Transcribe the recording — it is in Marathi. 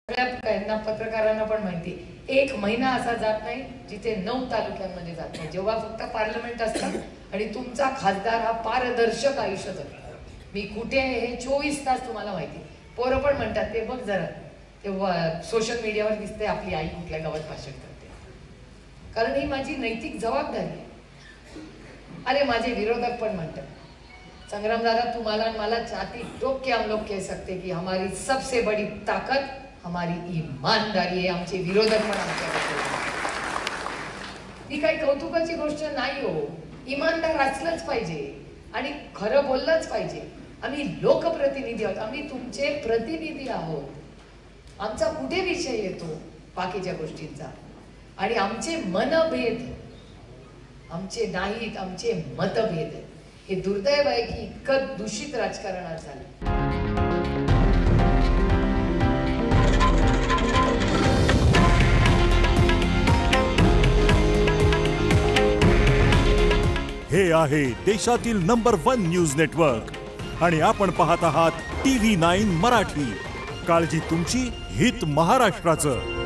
सगळ्या पत्रकारांना पण माहिती, एक महिना असा जात नाही जिथे 9 तालुक्यांमध्ये जात नाही, जेव्हा फक्त पार्लमेंट असतं आणि तुमचा खासदार हा पारदर्शक आयुष्य जगतो. मी कुठे आहे हे 24 तास तुम्हाला माहिती. पोरं पण म्हणतात ते बघ जरा, तेव्हा सोशल मीडियावर दिसते आपली आई कुठल्या गावात भाषण करते, कारण ही माझी नैतिक जबाबदारी आहे. अरे माझे विरोधक पण म्हणतात, संग्राम दादा तुम्हाला मला चाहती टोक के हम लोग कह सकते कि हमारी सबसे बड़ी ताकत हमारी ईमानदारी आहे. आमचे विरोधक पण आमच्याकडे, ही काही कौतुकाची गोष्ट नाही हो. इमानदार असलंच पाहिजे आणि खरं बोललंच पाहिजे. आम्ही लोकप्रतिनिधी आहोत, आम्ही तुमचे प्रतिनिधी आहोत. आमचा कुठे विषय येतो बाकीच्या गोष्टींचा? आणि आमचे मनभेद आमचे नाहीत, आमचे मतभेद. हे दुर्दैव आहे की इतकं दूषित राजकारण आज झालं. हे आहे देशातील नंबर 1 न्यूज नेटवर्क आणि आपण पाहत आहात TV9 मराठी. काळजी तुमची, हित महाराष्ट्राचं.